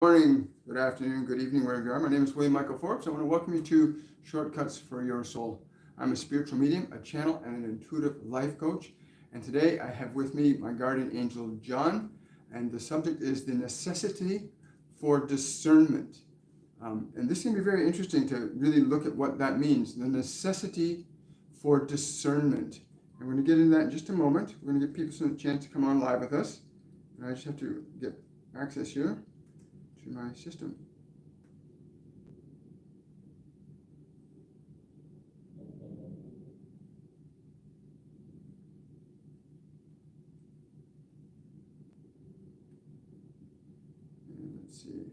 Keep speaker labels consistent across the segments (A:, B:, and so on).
A: Morning, good afternoon, good evening, wherever you are. My name is William Michael Forbes. I want to welcome you to Shortcuts for Your Soul. I'm a spiritual medium, a channel, and an intuitive life coach. And today I have with me my guardian angel, John, and the subject is the necessity for discernment. And this can be very interesting to really look at what that means, the necessity for discernment. And we're going to get into that in just a moment. We're going to give people some chance to come on live with us. And I just have to get access here to my system. And let's see.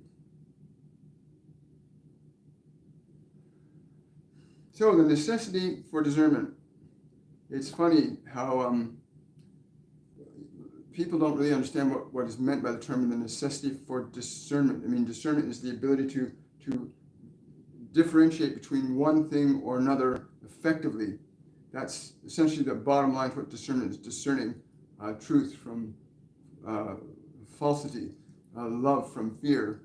A: So the necessity for discernment. It's funny how people don't really understand what is meant by the term the necessity for discernment. I mean, discernment is the ability to differentiate between one thing or another effectively. That's essentially the bottom line to what discernment is: discerning truth from falsity, love from fear,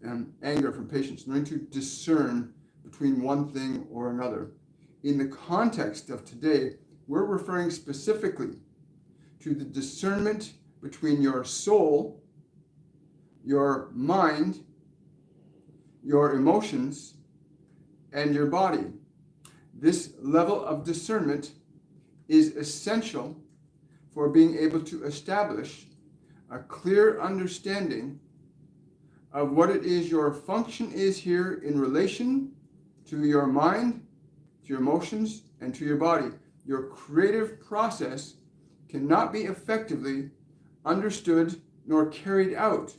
A: and anger from patience. Learning to discern between one thing or another. In the context of today, we're referring specifically to the discernment between your soul, your mind, your emotions, and your body. This level of discernment is essential for being able to establish a clear understanding of what it is your function is here in relation to your mind, to your emotions, and to your body. Your creative process cannot be effectively understood nor carried out.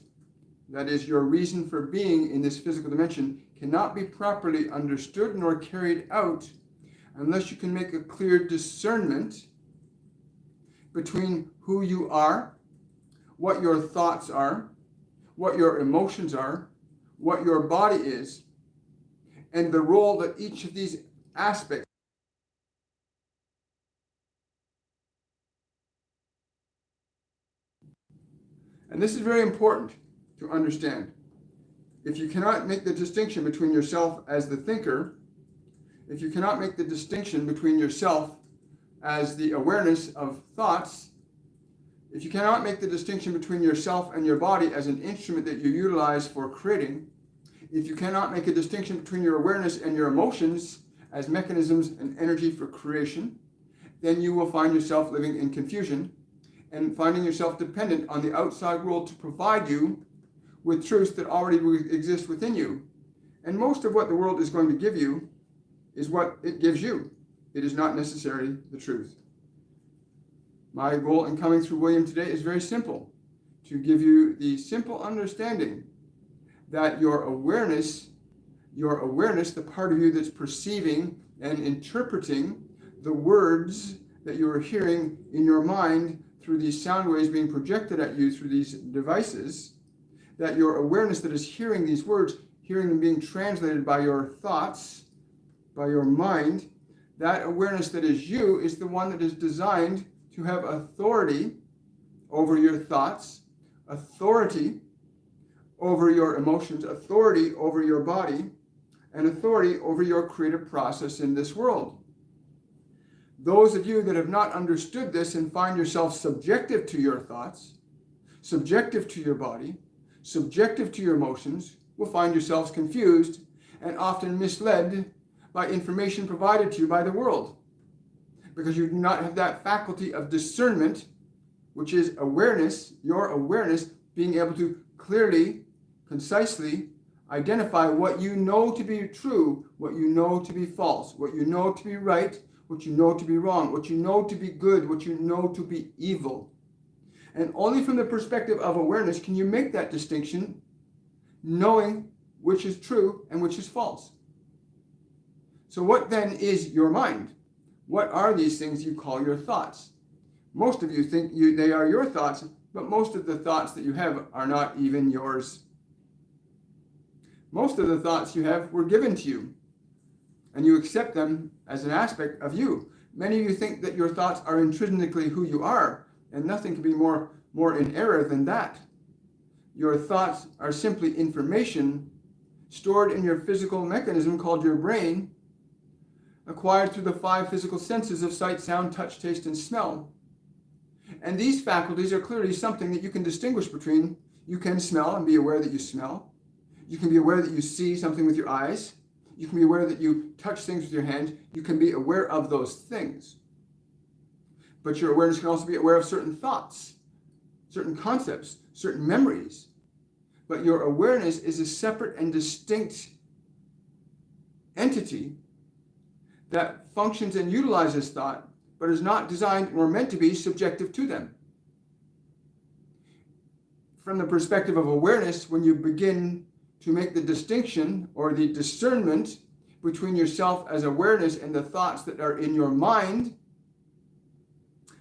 A: That is, your reason for being in this physical dimension cannot be properly understood nor carried out unless you can make a clear discernment between who you are, what your thoughts are, what your emotions are, what your body is, and the role that each of these aspects. And this is very important to understand. If you cannot make the distinction between yourself as the thinker, if you cannot make the distinction between yourself as the awareness of thoughts, if you cannot make the distinction between yourself and your body as an instrument that you utilize for creating, if you cannot make a distinction between your awareness and your emotions as mechanisms and energy for creation, then you will find yourself living in confusion and finding yourself dependent on the outside world to provide you with truths that already exist within you. And most of what the world is going to give you is what it gives you. It is not necessarily the truth. My goal in coming through William today is very simple: to give you the simple understanding that your awareness, the part of you that's perceiving and interpreting the words that you are hearing in your mind through these sound waves being projected at you through these devices, that your awareness that is hearing these words, hearing them being translated by your thoughts, by your mind, that awareness that is you is the one that is designed to have authority over your thoughts, authority over your emotions, authority over your body, and authority over your creative process in this world. Those of you that have not understood this and find yourself subjective to your thoughts, subjective to your body, subjective to your emotions, will find yourselves confused and often misled by information provided to you by the world, because you do not have that faculty of discernment, which is awareness, your awareness being able to clearly, concisely identify what you know to be true, what you know to be false, what you know to be right, what you know to be wrong, what you know to be good, what you know to be evil. And only from the perspective of awareness can you make that distinction, knowing which is true and which is false. So what then is your mind? What are these things you call your thoughts? Most of you think they are your thoughts, but most of the thoughts that you have are not even yours. Most of the thoughts you have were given to you, and you accept them as an aspect of you. Many of you think that your thoughts are intrinsically who you are, and nothing can be more in error than that. your thoughts are simply information stored in your physical mechanism called your brain, acquired through the 5 physical senses of sight, sound, touch, taste, and smell. And these faculties are clearly something that you can distinguish between. You can smell and be aware that you smell. You can be aware that you see something with your eyes. You can be aware that you touch things with your hands. You can be aware of those things. But your awareness can also be aware of certain thoughts, certain concepts, certain memories. But your awareness is a separate and distinct entity that functions and utilizes thought, but is not designed or meant to be subjective to them. From the perspective of awareness, when you begin to make the distinction or the discernment between yourself as awareness and the thoughts that are in your mind,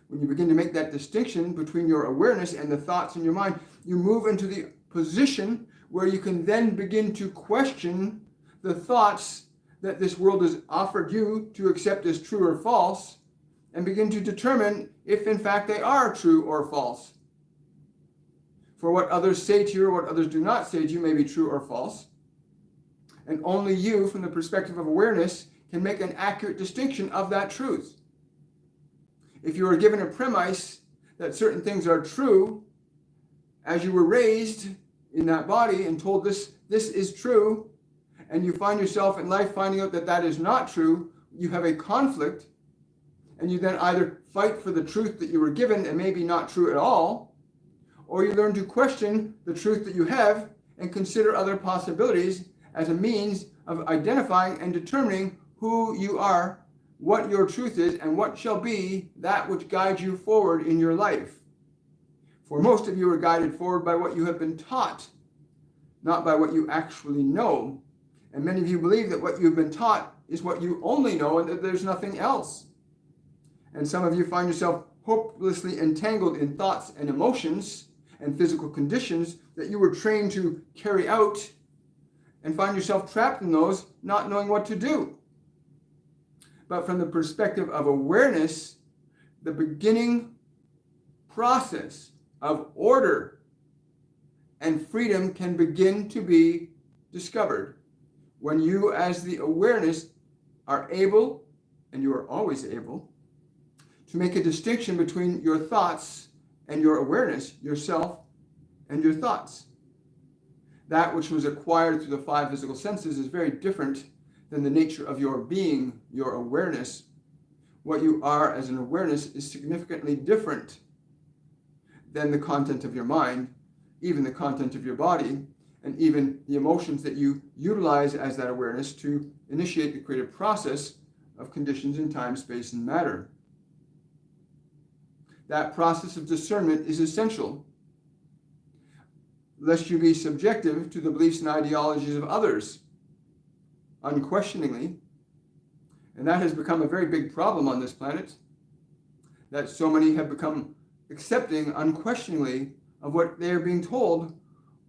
A: when you begin to make that distinction between your awareness and the thoughts in your mind, you move into the position where you can then begin to question the thoughts that this world has offered you to accept as true or false, and begin to determine if in fact they are true or false. For what others say to you or what others do not say to you may be true or false. And only you, from the perspective of awareness, can make an accurate distinction of that truth. If you are given a premise that certain things are true, as you were raised in that body and told this is true, and you find yourself in life finding out that that is not true, you have a conflict, and you then either fight for the truth that you were given and maybe not true at all, or you learn to question the truth that you have and consider other possibilities as a means of identifying and determining who you are, what your truth is, and what shall be that which guides you forward in your life. For most of you are guided forward by what you have been taught, not by what you actually know. And many of you believe that what you've been taught is what you only know and that there's nothing else. And some of you find yourself hopelessly entangled in thoughts and emotions and physical conditions that you were trained to carry out, and find yourself trapped in those, not knowing what to do. But from the perspective of awareness, the beginning process of order and freedom can begin to be discovered when you, as the awareness, are able, and you are always able, to make a distinction between your thoughts and your awareness, yourself and your thoughts. That which was acquired through the 5 physical senses is very different than the nature of your being, your awareness. What you are as an awareness is significantly different than the content of your mind, even the content of your body, and even the emotions that you utilize as that awareness to initiate the creative process of conditions in time, space, and matter. That process of discernment is essential, lest you be subjective to the beliefs and ideologies of others, unquestioningly. And that has become a very big problem on this planet, that so many have become accepting unquestioningly of what they are being told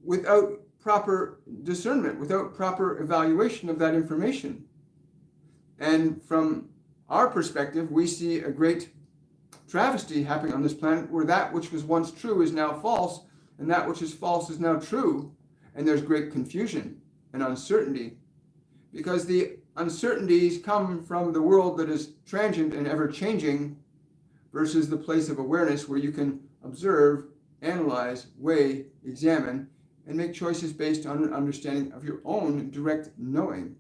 A: without proper discernment, without proper evaluation of that information. And from our perspective, we see a great travesty happening on this planet where that which was once true is now false, and that which is false is now true. And there's great confusion and uncertainty, because the uncertainties come from the world that is transient and ever-changing versus the place of awareness where you can observe, analyze, weigh, examine, and make choices based on an understanding of your own direct knowing.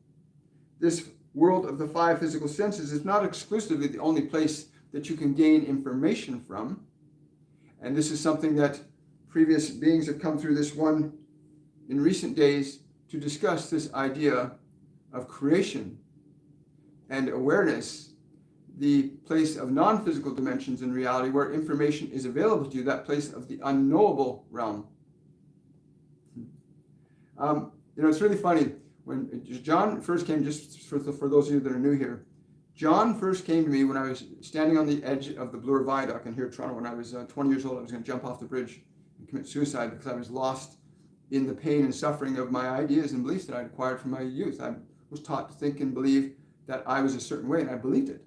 A: This world of the 5 physical senses is not exclusively the only place that you can gain information from. And this is something that previous beings have come through this one in recent days to discuss, this idea of creation and awareness, the place of non-physical dimensions in reality where information is available to you, that place of the unknowable realm. It's really funny. When John first came, just for those of you that are new here, John first came to me when I was standing on the edge of the Bloor Viaduct in here in Toronto when I was 20 years old. I was going to jump off the bridge and commit suicide because I was lost in the pain and suffering of my ideas and beliefs that I'd acquired from my youth. I was taught to think and believe that I was a certain way, and I believed it.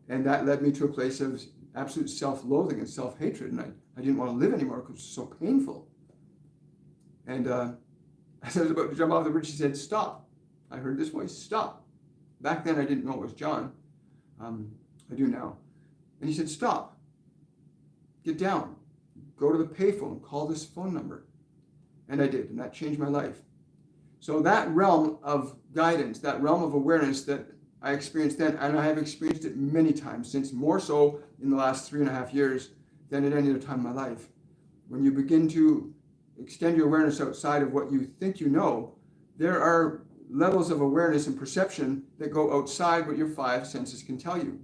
A: And that led me to a place of absolute self-loathing and self-hatred, and I didn't want to live anymore because it was so painful. And as I was about to jump off the bridge, he said, "Stop." I heard this voice, "Stop." Back then, I didn't know it was John. I do now. And he said, "Stop. Get down. Go to the payphone. Call this phone number." And I did, and that changed my life. So that realm of guidance, that realm of awareness that I experienced then, and I have experienced it many times since, more so in the last 3.5 years than at any other time in my life. When you begin to extend your awareness outside of what you think you know, there are levels of awareness and perception that go outside what your 5 senses can tell you.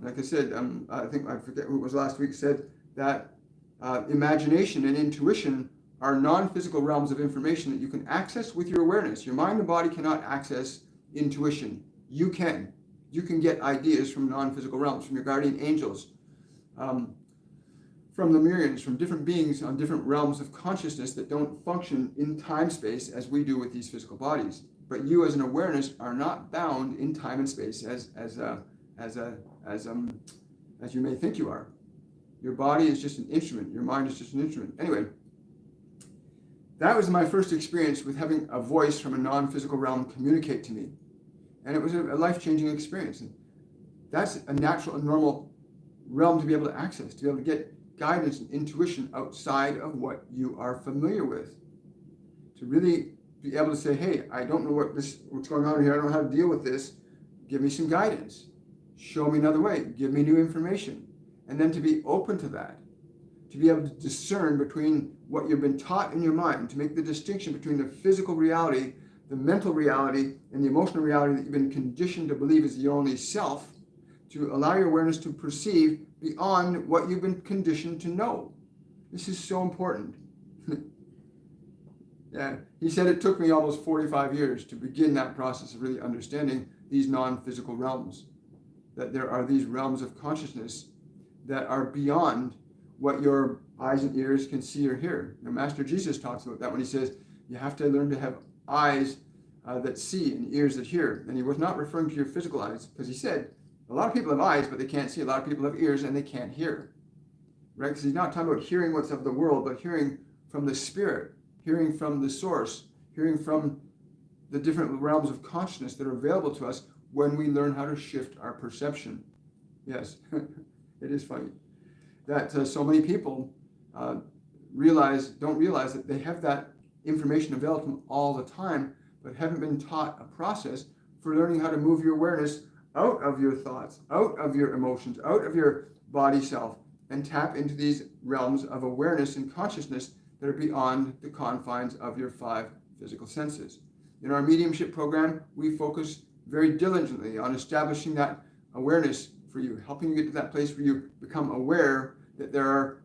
A: Like I said, I forget who it was last week, said that imagination and intuition are non-physical realms of information that you can access with your awareness. Your mind and body cannot access intuition. You can. You can get ideas from non-physical realms, from your guardian angels, from Lemurians, from different beings on different realms of consciousness that don't function in time-space as we do with these physical bodies. But you, as an awareness, are not bound in time and space as you may think you are. Your body is just an instrument. Your mind is just an instrument. Anyway, that was my first experience with having a voice from a non-physical realm communicate to me. And it was a life-changing experience. And that's a natural and normal realm to be able to access, to be able to get guidance and intuition outside of what you are familiar with. To really be able to say, "Hey, I don't know what's going on here. I don't know how to deal with this. Give me some guidance. Show me another way. Give me new information." And then to be open to that, to be able to discern between what you've been taught in your mind, to make the distinction between the physical reality, the mental reality, and the emotional reality that you've been conditioned to believe is your only self, to allow your awareness to perceive beyond what you've been conditioned to know. This is so important. Yeah, he said it took me almost 45 years to begin that process of really understanding these non-physical realms, that there are these realms of consciousness that are beyond what your eyes and ears can see or hear. Now, Master Jesus talks about that when he says you have to learn to have eyes that see and ears that hear. And he was not referring to your physical eyes, because he said a lot of people have eyes, but they can't see. A lot of people have ears and they can't hear. Right? Because he's not talking about hearing what's of the world, but hearing from the spirit, hearing from the source, hearing from the different realms of consciousness that are available to us when we learn how to shift our perception. Yes, it is funny that so many people don't realize that they have that information available to them all the time, but haven't been taught a process for learning how to move your awareness out of your thoughts, out of your emotions, out of your body self, and tap into these realms of awareness and consciousness that are beyond the confines of your 5 physical senses. In our mediumship program, we focus very diligently on establishing that awareness for you, helping you get to that place where you become aware that there are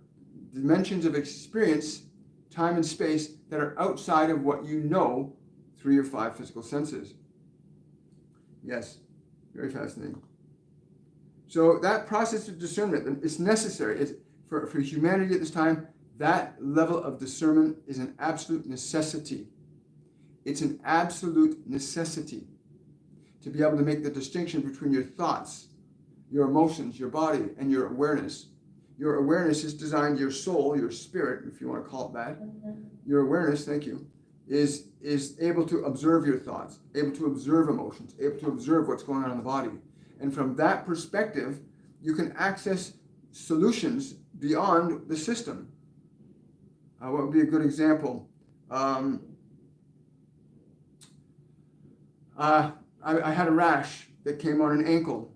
A: dimensions of experience, time and space, that are outside of what you know through your 5 physical senses. Yes, very fascinating. So that process of discernment is necessary. For humanity at this time, that level of discernment is an absolute necessity. It's an absolute necessity to be able to make the distinction between your thoughts, your emotions, your body, and your awareness. Your awareness is designed, your soul, your spirit, if you want to call it that. Your awareness, thank you, is able to observe your thoughts, able to observe emotions, able to observe what's going on in the body. And from that perspective, you can access solutions beyond the system. What would be a good example? I had a rash that came on an ankle.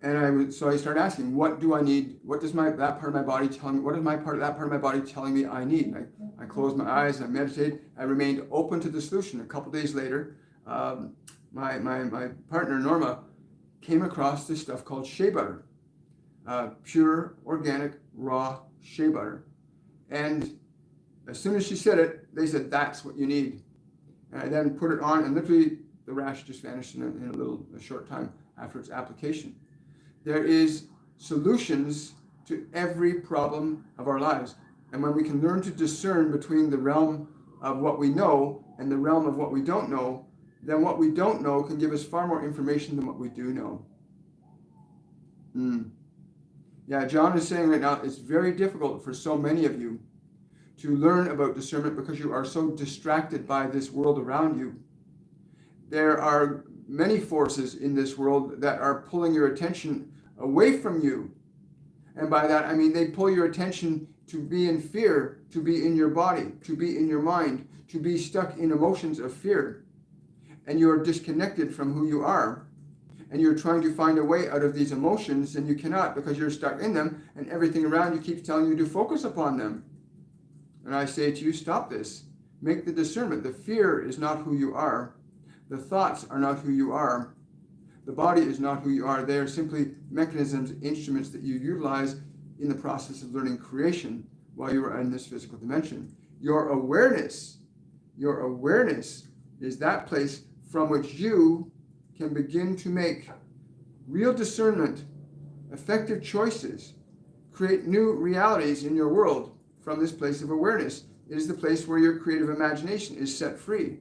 A: And so I started asking, what do I need? What does that part of my body tell me? What is that part of my body telling me I need? And I closed my eyes, I meditated, I remained open to the solution. A couple days later, my partner, Norma, came across this stuff called shea butter. Pure, organic, raw shea butter. And as soon as she said it, they said, "That's what you need." And I then put it on, and literally the rash just vanished in a short time after its application. There is solutions to every problem of our lives. And when we can learn to discern between the realm of what we know and the realm of what we don't know, then what we don't know can give us far more information than what we do know. Yeah, John is saying right now, it's very difficult for so many of you to learn about discernment because you are so distracted by this world around you. There are many forces in this world that are pulling your attention away from you. And by that, I mean they pull your attention to be in fear, to be in your body, to be in your mind, to be stuck in emotions of fear. And you are disconnected from who you are. And you're trying to find a way out of these emotions, and you cannot because you're stuck in them, and everything around you keeps telling you to focus upon them. And I say to you, stop this. Make the discernment. The fear is not who you are. The thoughts are not who you are. The body is not who you are. They are simply mechanisms, instruments that you utilize in the process of learning creation while you are in this physical dimension. Your awareness is that place from which you can begin to make real discernment, effective choices, create new realities in your world from this place of awareness. It is the place where your creative imagination is set free.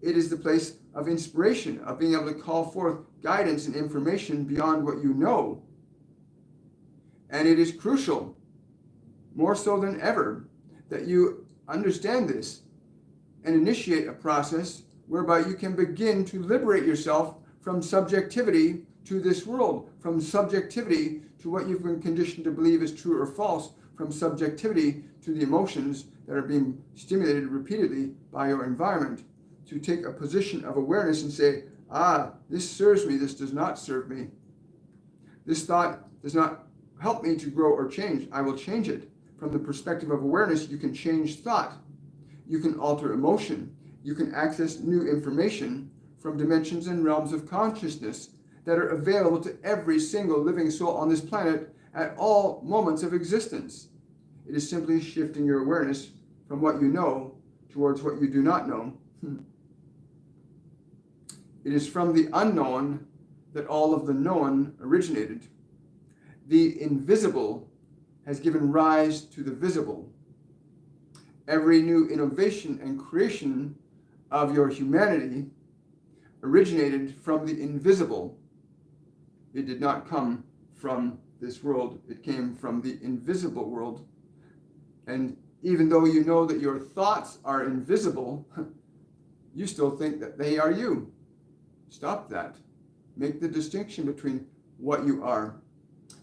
A: It is the place of inspiration, of being able to call forth guidance and information beyond what you know. And it is crucial, more so than ever, that you understand this and initiate a process whereby you can begin to liberate yourself from subjectivity to this world, from subjectivity to what you've been conditioned to believe is true or false, from subjectivity to the emotions that are being stimulated repeatedly by your environment, to take a position of awareness and say, this serves me, this does not serve me. This thought does not help me to grow or change. I will change it. From the perspective of awareness, you can change thought. You can alter emotion. You can access new information from dimensions and realms of consciousness that are available to every single living soul on this planet at all moments of existence. It is simply shifting your awareness from what you know towards what you do not know. It is from the unknown that all of the known originated. The invisible has given rise to the visible. Every new innovation and creation of your humanity originated from the invisible. It did not come from this world. It came from the invisible world. And even though you know that your thoughts are invisible, you still think that they are you. Stop that. Make the distinction between what you are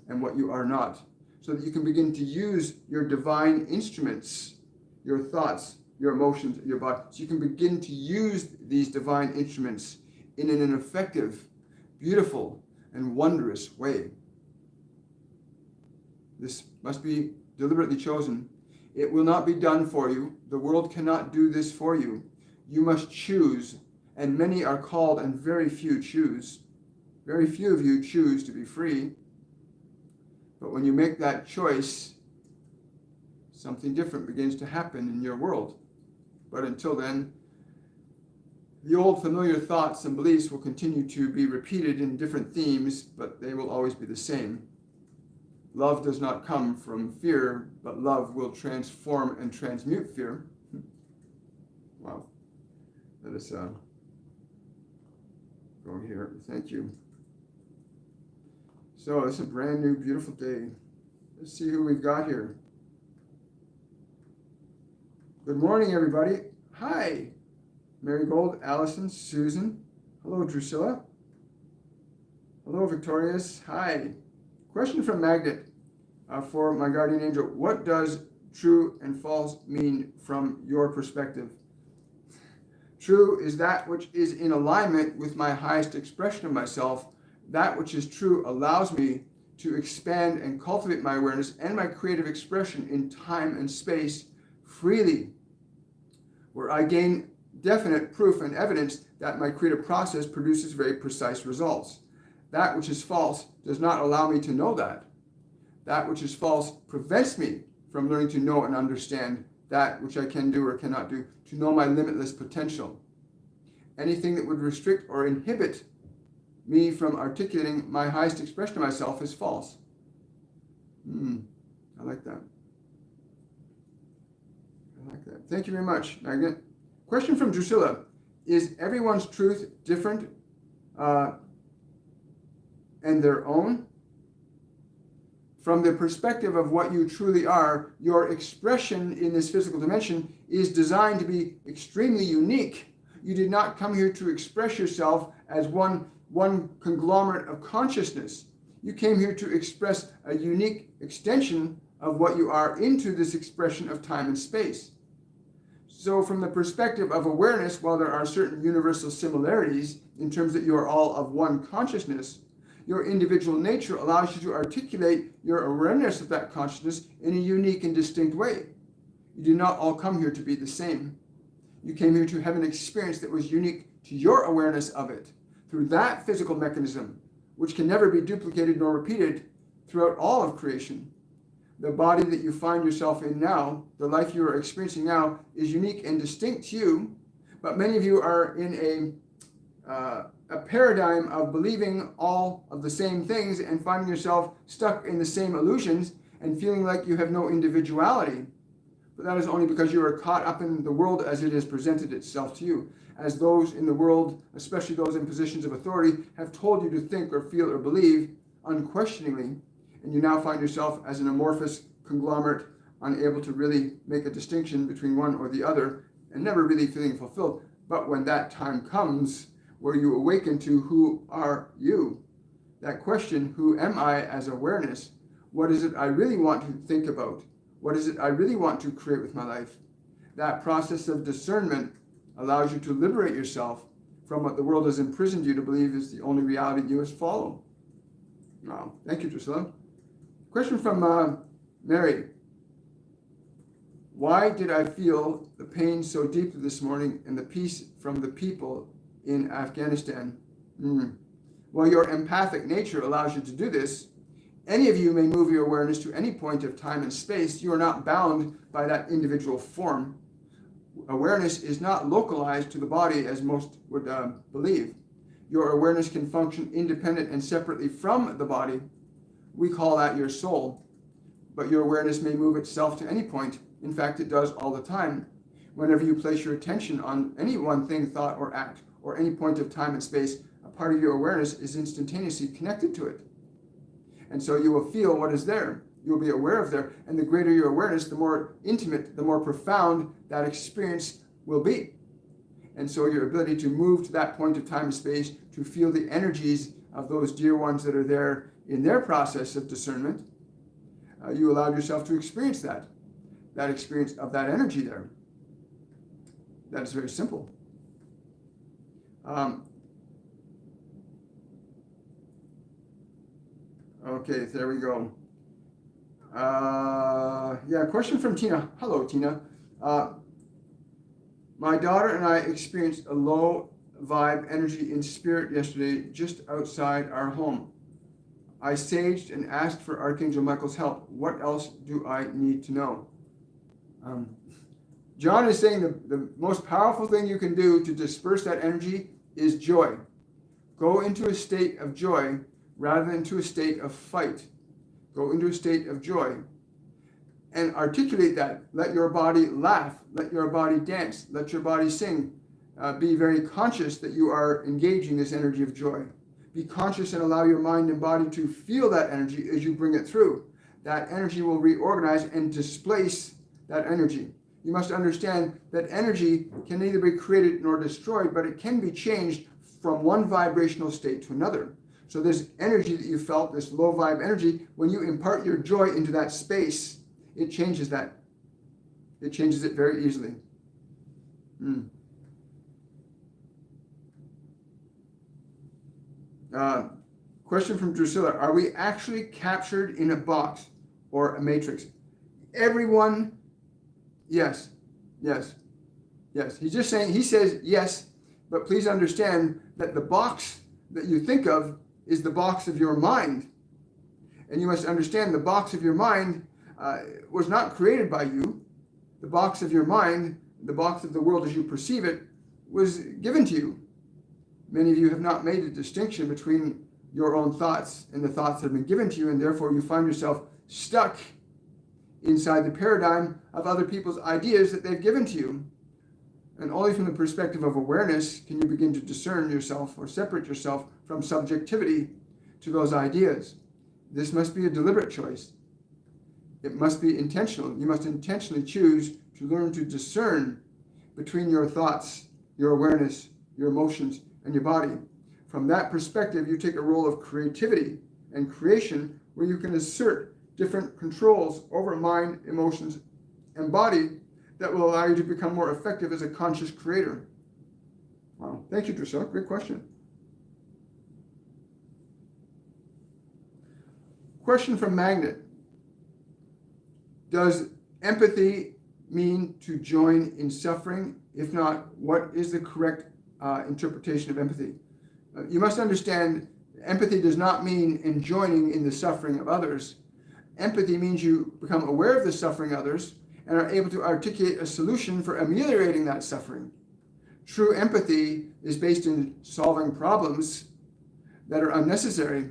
A: and what you are not, so that you can begin to use your divine instruments, your thoughts, your emotions, your body, so you can begin to use these divine instruments in an effective, beautiful, and wondrous way. This must be deliberately chosen. It will not be done for you. The world cannot do this for you. You must choose, and many are called and very few choose. Very few of you choose to be free. But when you make that choice, something different begins to happen in your world. But until then, the old familiar thoughts and beliefs will continue to be repeated in different themes, but they will always be the same. Love does not come from fear, but love will transform and transmute fear. Wow. Let us go here. Thank you. So it's a brand new, beautiful day. Let's see who we've got here. Good morning, everybody. Hi. Marigold, Allison, Susan. Hello, Drusilla. Hello, Victorious. Hi. Question from Magnet for my guardian angel. What does true and false mean from your perspective? True is that which is in alignment with my highest expression of myself. That which is true allows me to expand and cultivate my awareness and my creative expression in time and space freely, where I gain definite proof and evidence that my creative process produces very precise results. That which is false does not allow me to know that. That which is false prevents me from learning to know and understand that which I can do or cannot do, to know my limitless potential. Anything that would restrict or inhibit me from articulating my highest expression of myself is false. I like that. Thank you very much, Magnet. Question from Drusilla. Is everyone's truth different and their own? From the perspective of what you truly are, your expression in this physical dimension is designed to be extremely unique. You did not come here to express yourself as one conglomerate of consciousness. You came here to express a unique extension of what you are into this expression of time and space. So from the perspective of awareness, while there are certain universal similarities in terms that you are all of one consciousness, your individual nature allows you to articulate your awareness of that consciousness in a unique and distinct way. You did not all come here to be the same. You came here to have an experience that was unique to your awareness of it through that physical mechanism, which can never be duplicated nor repeated throughout all of creation. The body that you find yourself in now, the life you are experiencing now, is unique and distinct to you, but many of you are in a paradigm of believing all of the same things and finding yourself stuck in the same illusions and feeling like you have no individuality. But that is only because you are caught up in the world as it has presented itself to you, as those in the world, especially those in positions of authority, have told you to think or feel or believe unquestioningly, and you now find yourself as an amorphous conglomerate, unable to really make a distinction between one or the other, and never really feeling fulfilled. But when that time comes, where you awaken to who are you, that question, who am I as awareness? What is it I really want to think about? What is it I really want to create with my life? That process of discernment allows you to liberate yourself from what the world has imprisoned you to believe is the only reality you must follow. Wow. Thank you, Drusilla. Question from Mary. Why did I feel the pain so deeply this morning and the peace from the people in Afghanistan? Well, your empathic nature allows you to do this. Any of you may move your awareness to any point of time and space. You are not bound by that individual form. Awareness is not localized to the body as most would believe. Your awareness can function independent and separately from the body. We call that your soul. But your awareness may move itself to any point. In fact, it does all the time. Whenever you place your attention on any one thing, thought, or act, or any point of time and space, a part of your awareness is instantaneously connected to it. And so you will feel what is there. You will be aware of there. And the greater your awareness, the more intimate, the more profound that experience will be. And so your ability to move to that point of time and space, to feel the energies of those dear ones that are there in their process of discernment, you allowed yourself to experience that experience of that energy there. That is very simple. Okay, there we go. Question from Tina. Hello, Tina. My daughter and I experienced a low vibe energy in spirit yesterday just outside our home. I saged and asked for Archangel Michael's help. What else do I need to know? John is saying the most powerful thing you can do to disperse that energy is joy. Go into a state of joy rather than into a state of fight. Go into a state of joy and articulate that. Let your body laugh. Let your body dance. Let your body sing. Be very conscious that you are engaging this energy of joy. Be conscious and allow your mind and body to feel that energy as you bring it through. That energy will reorganize and displace that energy. You must understand that energy can neither be created nor destroyed, but it can be changed from one vibrational state to another. So this energy that you felt, this low vibe energy, when you impart your joy into that space, it changes that. It changes it very easily. Question from Drusilla. Are we actually captured in a box or a matrix? Everyone, yes. He's just saying, he says yes, but please understand that the box that you think of is the box of your mind. And you must understand the box of your mind was not created by you. The box of your mind, the box of the world as you perceive it, was given to you. Many of you have not made a distinction between your own thoughts and the thoughts that have been given to you, and therefore you find yourself stuck inside the paradigm of other people's ideas that they've given to you. And only from the perspective of awareness can you begin to discern yourself or separate yourself from subjectivity to those ideas. This must be a deliberate choice. it must be intentional. You must intentionally choose to learn to discern between your thoughts, your awareness, your emotions, and your body. From that perspective, you take a role of creativity and creation where you can assert different controls over mind, emotions, and body that will allow you to become more effective as a conscious creator. Wow. Thank you, Drusilla. Great question. Question from Magnet. Does empathy mean to join in suffering? If not, what is the correct interpretation of empathy? You must understand, empathy does not mean in joining in the suffering of others. Empathy means you become aware of the suffering of others and are able to articulate a solution for ameliorating that suffering. True empathy is based in solving problems that are unnecessary.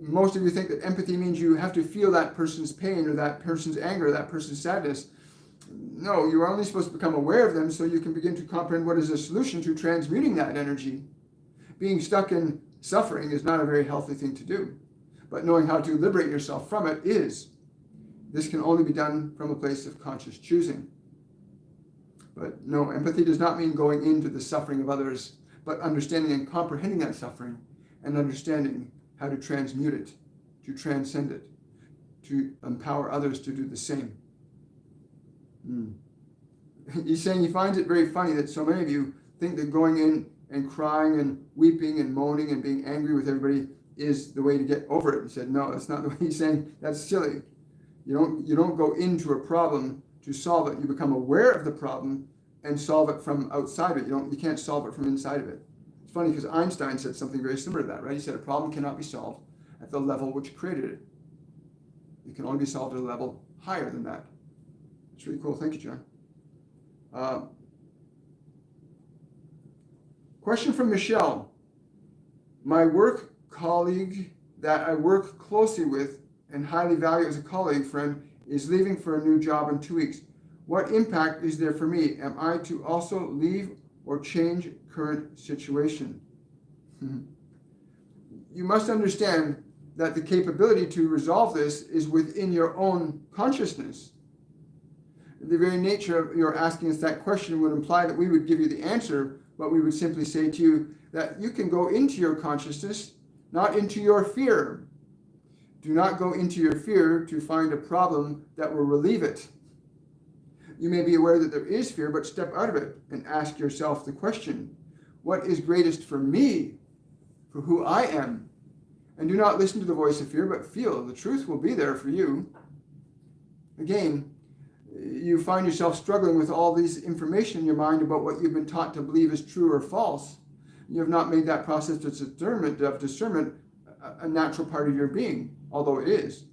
A: Most of you think that empathy means you have to feel that person's pain or that person's anger, or that person's sadness. No, you are only supposed to become aware of them so you can begin to comprehend what is a solution to transmuting that energy. Being stuck in suffering is not a very healthy thing to do, but knowing how to liberate yourself from it is. This can only be done from a place of conscious choosing. But no, empathy does not mean going into the suffering of others, but understanding and comprehending that suffering and understanding how to transmute it, to transcend it, to empower others to do the same. He's saying he finds it very funny that so many of you think that going in and crying and weeping and moaning and being angry with everybody is the way to get over it. He said, no, that's not the way. He's saying that's silly. You don't go into a problem to solve it. You become aware of the problem and solve it from outside of it. You can't solve it from inside of it. It's funny because Einstein said something very similar to that, right? He said a problem cannot be solved at the level which created it. It can only be solved at a level higher than that. It's really cool. Thank you, John. Question from Michelle. My work colleague that I work closely with and highly value as a colleague friend is leaving for a new job in 2 weeks. What impact is there for me? Am I to also leave or change current situation? You must understand that the capability to resolve this is within your own consciousness. The very nature of your asking us that question would imply that we would give you the answer, but we would simply say to you that you can go into your consciousness, not into your fear. Do not go into your fear to find a problem that will relieve it. You may be aware that there is fear, but step out of it and ask yourself the question, what is greatest for me, for who I am? And do not listen to the voice of fear, but feel the truth will be there for you. Again, you find yourself struggling with all these information in your mind about what you've been taught to believe is true or false. You have not made that process of discernment a natural part of your being, although it is.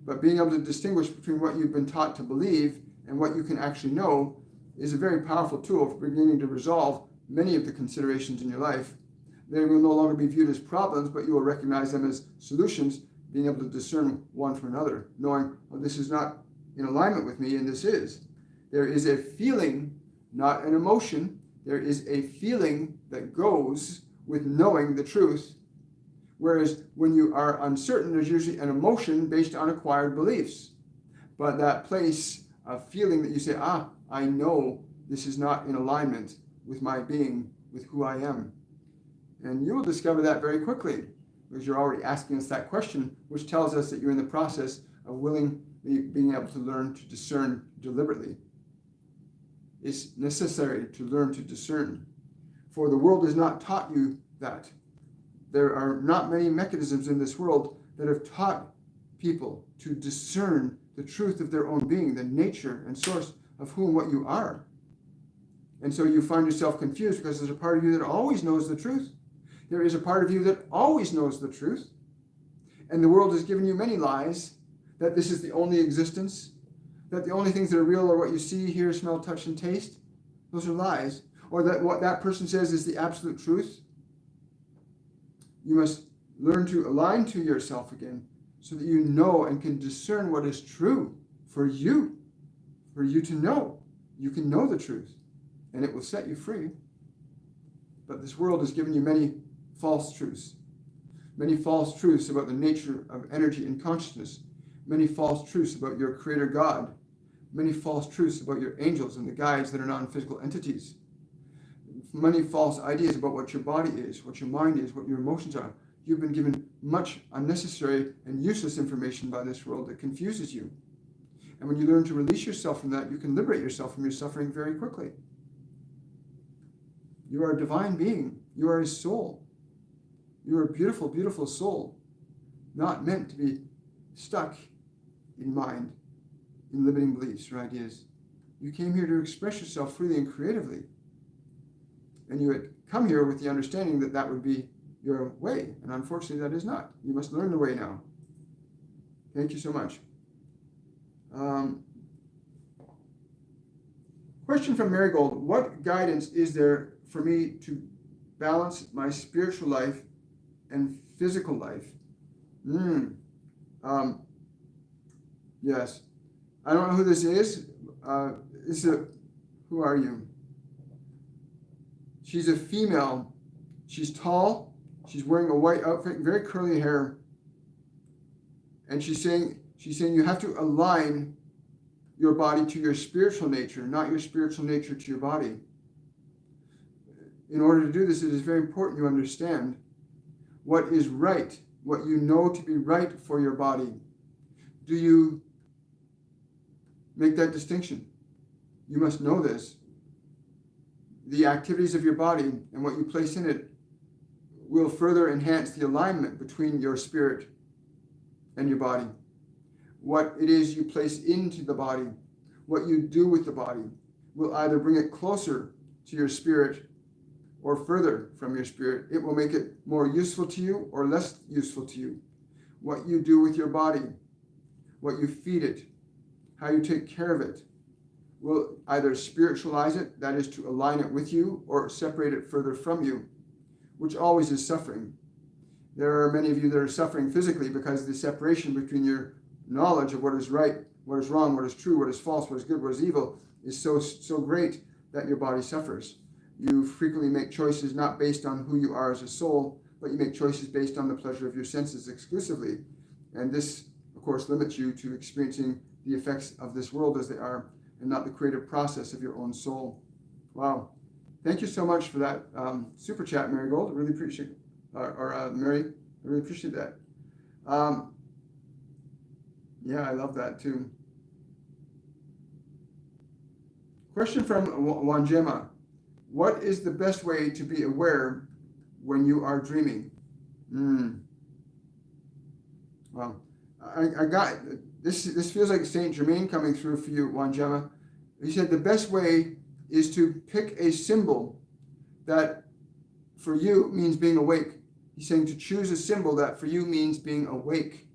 A: But being able to distinguish between what you've been taught to believe and what you can actually know is a very powerful tool for beginning to resolve many of the considerations in your life. They will no longer be viewed as problems, but you will recognize them as solutions, being able to discern one from another, knowing, well, this is not in alignment with me, and this is. There is a feeling, not an emotion. There is a feeling that goes with knowing the truth. Whereas when you are uncertain, there's usually an emotion based on acquired beliefs. But that place of feeling that you say, I know this is not in alignment with my being, with who I am. And you will discover that very quickly, because you're already asking us that question, which tells us that you're in the process of being able to learn to discern deliberately. It's necessary to learn to discern, for the world has not taught you that. There are not many mechanisms in this world that have taught people to discern the truth of their own being, the nature and source of whom what you are. And so you find yourself confused because there's a part of you that always knows the truth. There is a part of you that always knows the truth. And the world has given you many lies, that this is the only existence, that the only things that are real are what you see, hear, smell, touch, and taste. Those are lies. Or that what that person says is the absolute truth. You must learn to align to yourself again so that you know and can discern what is true for you to know. You can know the truth, and it will set you free. But this world has given you many false truths. many false truths about the nature of energy and consciousness, many false truths about your Creator God, many false truths about your angels and the guides that are non-physical entities, many false ideas about what your body is, what your mind is, what your emotions are. You've been given much unnecessary and useless information by this world that confuses you. And when you learn to release yourself from that, you can liberate yourself from your suffering very quickly. You are a divine being. You are a soul. You are a beautiful, beautiful soul, not meant to be stuck in mind, in limiting beliefs or ideas. You came here to express yourself freely and creatively. And you had come here with the understanding that that would be your way. And unfortunately, that is not. You must learn the way now. Thank you so much. Question from Marigold. What guidance is there for me to balance my spiritual life and physical life? Yes. I don't know who this is. Who are you? She's a female. She's tall. She's wearing a white outfit, very curly hair. And she's saying you have to align your body to your spiritual nature, not your spiritual nature to your body. In order to do this, it is very important you understand what is right, what you know to be right for your body. Do you make that distinction? You must know this. The activities of your body and what you place in it will further enhance the alignment between your spirit and your body. What it is you place into the body, what you do with the body, will either bring it closer to your spirit or further from your spirit. It will make it more useful to you or less useful to you. What you do with your body, what you feed it, how you take care of it, will either spiritualize it, that is to align it with you, or separate it further from you, which always is suffering. There are many of you that are suffering physically because the separation between your knowledge of what is right, what is wrong, what is true, what is false, what is good, what is evil is so great that your body suffers. You frequently make choices not based on who you are as a soul, but you make choices based on the pleasure of your senses exclusively. And this, of course, limits you to experiencing the effects of this world as they are, and not the creative process of your own soul. Wow. Thank you so much for that super chat, Marigold. I really appreciate it. Mary, I really appreciate that. Yeah, I love that too. Question from Wanjema. What is the best way to be aware when you are dreaming? Well, I got this. This feels like Saint Germain coming through for you, Wanjema. He said the best way is to pick a symbol that for you means being awake. He's saying to choose a symbol that for you means being awake.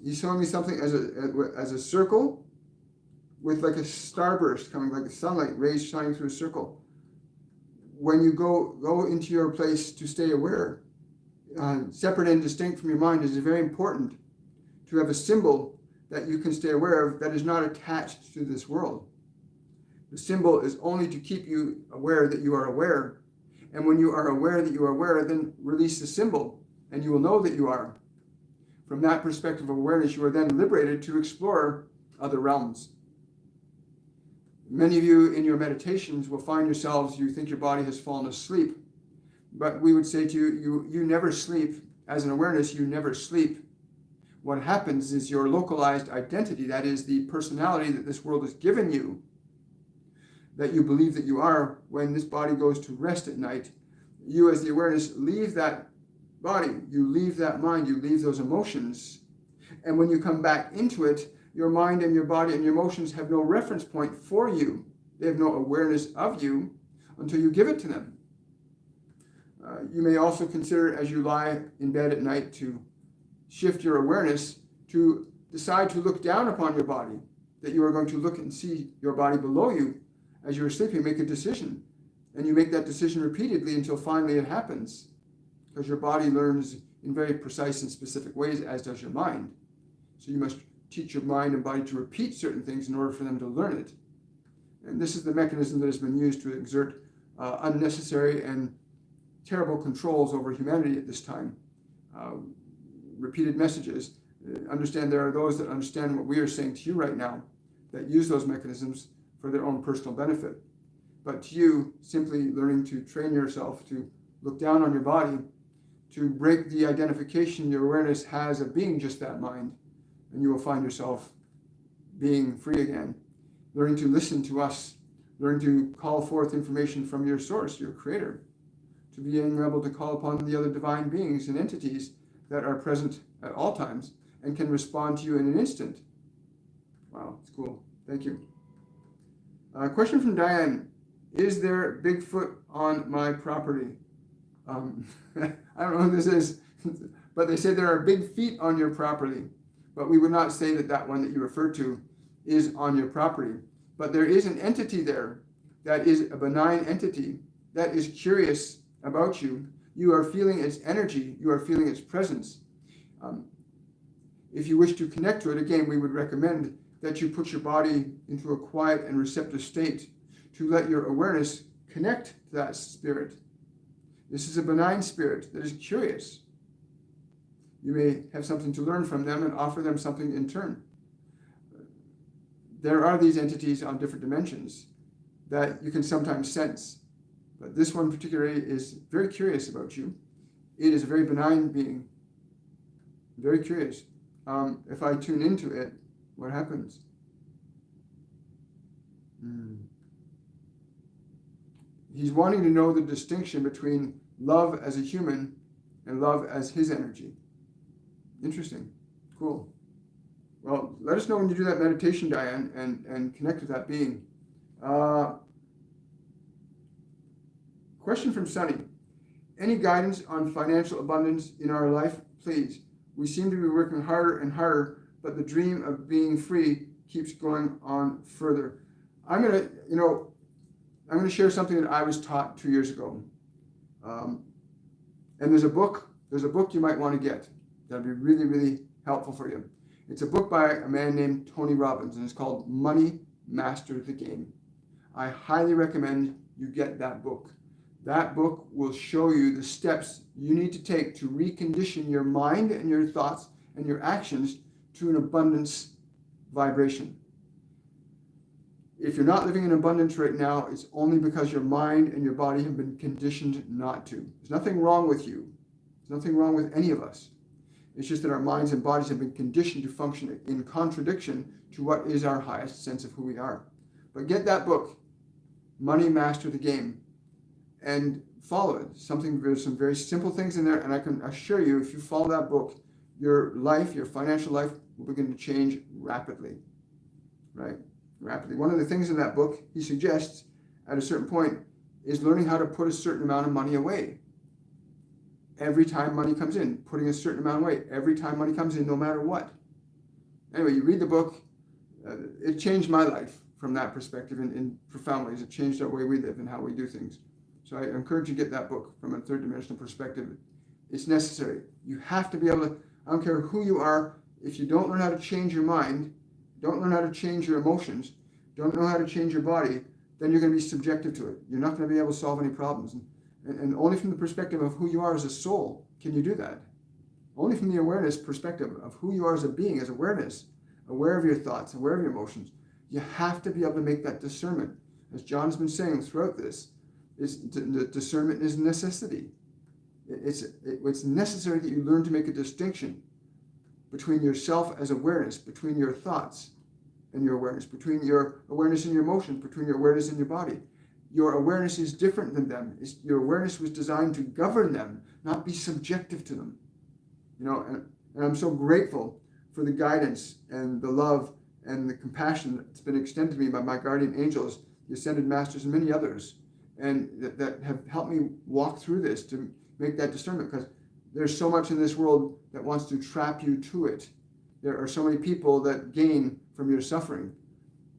A: He's showing me something as a circle with like a starburst coming, like a sunlight rays shining through a circle. When you go into your place to stay aware, separate and distinct from your mind, it is very important to have a symbol that you can stay aware of that is not attached to this world. The symbol is only to keep you aware that you are aware. And when you are aware that you are aware, then release the symbol and you will know that you are. From that perspective of awareness, you are then liberated to explore other realms. Many of you in your meditations will find yourselves, you think your body has fallen asleep. But we would say to you, you never sleep. As an awareness, you never sleep. What happens is your localized identity, that is the personality that this world has given you, that you believe that you are, when this body goes to rest at night, you as the awareness leave that body, you leave that mind, you leave those emotions. And when you come back into it, your mind and your body and your emotions have no reference point for you. They have no awareness of you until you give it to them. You may also consider, as you lie in bed at night, to shift your awareness to decide to look down upon your body, that you are going to look and see your body below you as you are sleeping. Make a decision, and you make that decision repeatedly until finally it happens, because your body learns in very precise and specific ways, as does your mind. So you must teach your mind and body to repeat certain things in order for them to learn it. And this is the mechanism that has been used to exert unnecessary and terrible controls over humanity at this time. repeated messages. Understand there are those that understand what we are saying to you right now, that use those mechanisms for their own personal benefit. But to you, simply learning to train yourself to look down on your body, to break the identification your awareness has of being just that mind, and you will find yourself being free again. Learning to listen to us, learning to call forth information from your source, your creator, to being able to call upon the other divine beings and entities that are present at all times and can respond to you in an instant. Wow, it's cool. Thank you. Question from Diane. Is there Bigfoot on my property? I don't know who this is, but they say there are big feet on your property. But we would not say that that one that you refer to is on your property. But there is an entity there that is a benign entity that is curious about you. You are feeling its energy. You are feeling its presence. If you wish to connect to it, again, we would recommend that you put your body into a quiet and receptive state to let your awareness connect to that spirit. This is a benign spirit that is curious. You may have something to learn from them and offer them something in turn. There are these entities on different dimensions that you can sometimes sense, but this one particularly is very curious about you. It is a very benign being, very curious. If I tune into it, what happens? He's wanting to know the distinction between love as a human and love as his energy. Interesting. Cool. Well, let us know when you do that meditation, Diane, and connect with that being. Question from Sunny. Any guidance on financial abundance in our life, please? We seem to be working harder and harder, but the dream of being free keeps going on further. I'm going to share something that I was taught 2 years ago. And there's a book you might want to get. That'll be really, really helpful for you. It's a book by a man named Tony Robbins, and it's called Money Master the Game. I highly recommend you get that book. That book will show you the steps you need to take to recondition your mind and your thoughts and your actions to an abundance vibration. If you're not living in abundance right now, it's only because your mind and your body have been conditioned not to. There's nothing wrong with you. There's nothing wrong with any of us. It's just that our minds and bodies have been conditioned to function in contradiction to what is our highest sense of who we are. But get that book, Money Master the Game, and follow it. There's some very simple things in there, and I can assure you, if you follow that book, your life, your financial life, will begin to change rapidly. Right? Rapidly. One of the things in that book he suggests at a certain point is learning how to put a certain amount of money away. Every time money comes in, putting a certain amount away. Every time money comes in, no matter what. Anyway, you read the book. It changed my life from that perspective in profound ways. It changed our way we live and how we do things. So I encourage you to get that book from a third dimensional perspective. It's necessary. You have to be able to, I don't care who you are, if you don't learn how to change your mind, don't learn how to change your emotions, don't know how to change your body, then you're going to be subjective to it. You're not going to be able to solve any problems. And only from the perspective of who you are as a soul can you do that. Only from the awareness perspective of who you are as a being, as awareness, aware of your thoughts, aware of your emotions. You have to be able to make that discernment. As John has been saying throughout this, the discernment is necessity. It's necessary that you learn to make a distinction between yourself as awareness, between your thoughts and your awareness, between your awareness and your emotions, between your awareness and your body. Your awareness is different than them. Your awareness was designed to govern them, not be subjective to them. And I'm so grateful for the guidance and the love and the compassion that's been extended to me by my guardian angels, the ascended masters, and many others, and that have helped me walk through this to make that discernment, because there's so much in this world that wants to trap you to it. There are so many people that gain from your suffering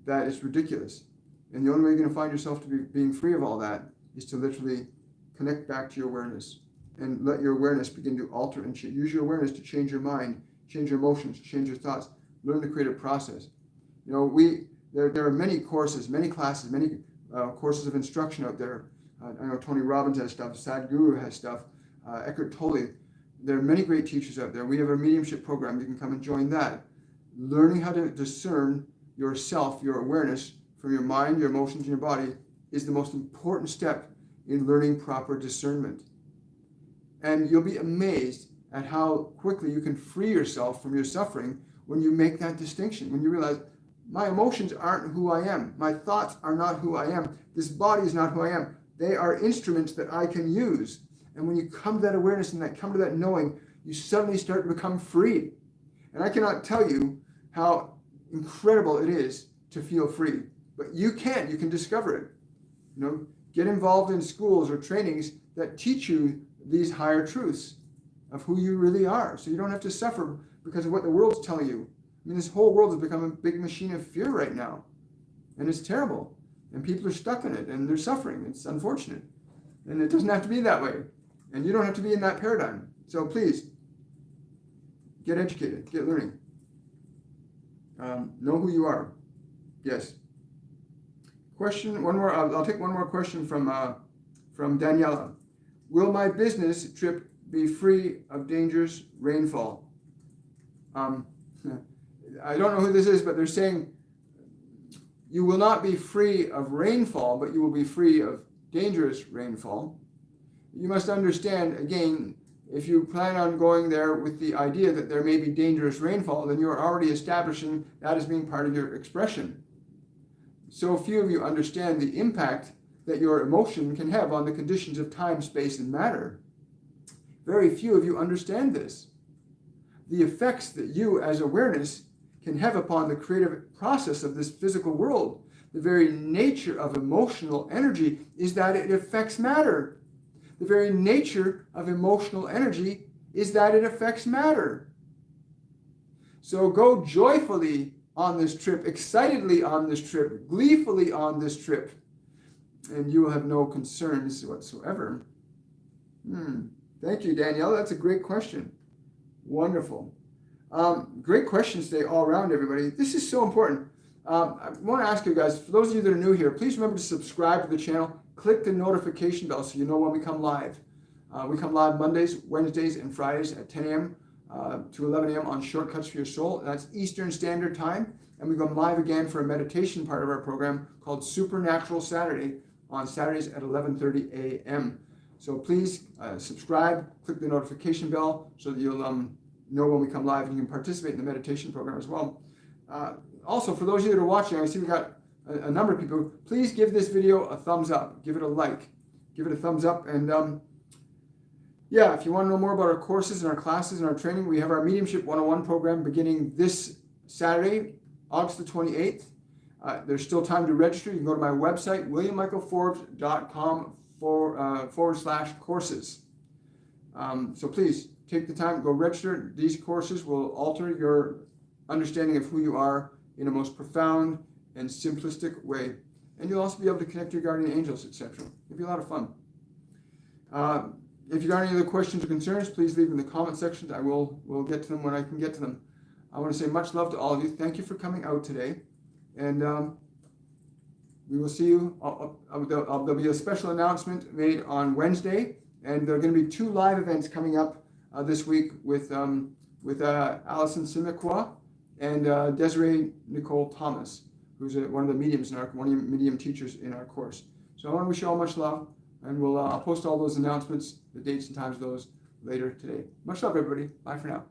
A: that it's ridiculous. And the only way you're going to find yourself to be being free of all that is to literally connect back to your awareness and let your awareness begin to alter and use your awareness to change your mind, change your emotions, change your thoughts, learn the creative process. There are many courses, many classes, many courses of instruction out there. I know Tony Robbins has stuff, Sadhguru has stuff, Eckhart Tolle. there are many great teachers out there. We have a mediumship program. You can come and join that. Learning how to discern yourself, your awareness from your mind, your emotions, and your body is the most important step in learning proper discernment. And you'll be amazed at how quickly you can free yourself from your suffering when you make that distinction, when you realize my emotions aren't who I am. My thoughts are not who I am. This body is not who I am. They are instruments that I can use. And when you come to that awareness and that come to that knowing, you suddenly start to become free. And I cannot tell you how incredible it is to feel free. But you can discover it. Get involved in schools or trainings that teach you these higher truths of who you really are. So you don't have to suffer because of what the world's telling you. I mean, this whole world has become a big machine of fear right now. And it's terrible. And people are stuck in it and they're suffering. It's unfortunate. And it doesn't have to be that way. And you don't have to be in that paradigm. So please, get educated, get learning. Know who you are. Yes. Question, one more. I'll take one more question from Daniela. Will my business trip be free of dangerous rainfall? I don't know who this is, but they're saying you will not be free of rainfall, but you will be free of dangerous rainfall. You must understand, again, if you plan on going there with the idea that there may be dangerous rainfall, then you are already establishing that as being part of your expression. So few of you understand the impact that your emotion can have on the conditions of time, space, and matter. Very few of you understand this. The effects that you, as awareness, can have upon the creative process of this physical world. The very nature of emotional energy is that it affects matter. The very nature of emotional energy is that it affects matter. So go joyfully on this trip, excitedly on this trip, gleefully on this trip, and you will have no concerns whatsoever. Thank you, Danielle. That's a great question. Wonderful. Great questions today all around, everybody. This is so important. I want to ask you guys, for those of you that are new here, please remember to subscribe to the channel. Click the notification bell so you know when we come live. We come live Mondays, Wednesdays, and Fridays at 10 a.m. To 11 a.m. on Shortcuts for Your Soul. That's Eastern Standard Time. And we go live again for a meditation part of our program called Supernatural Saturday on Saturdays at 11:30 a.m. So please subscribe, click the notification bell so that you'll know when we come live and you can participate in the meditation program as well. Also, for those of you that are watching, I see we've got a number of people. Please give this video a thumbs up. Give it a like. Give it a thumbs up. And yeah, if you want to know more about our courses and our classes and our training, we have our Mediumship 101 program beginning this Saturday, August the 28th. There's still time to register. You can go to my website, williammichaelforbes.com/courses. So please take the time to go register. These courses will alter your understanding of who you are in a most profound and simplistic way. And you'll also be able to connect to your guardian angels, etc. It'll be a lot of fun. If you got any other questions or concerns, please leave in the comment section. We'll get to them when I can get to them. I want to say much love to all of you. Thank you for coming out today. And we will see you. There'll be a special announcement made on Wednesday. And there are going to be 2 live events coming up this week with Alison Simikwa and Desiree Nicole Thomas, who's one of the mediums one of the medium teachers in our course. So I want to wish you all much love. And I'll post all those announcements, the dates and times of those later today. Much love, everybody. Bye for now.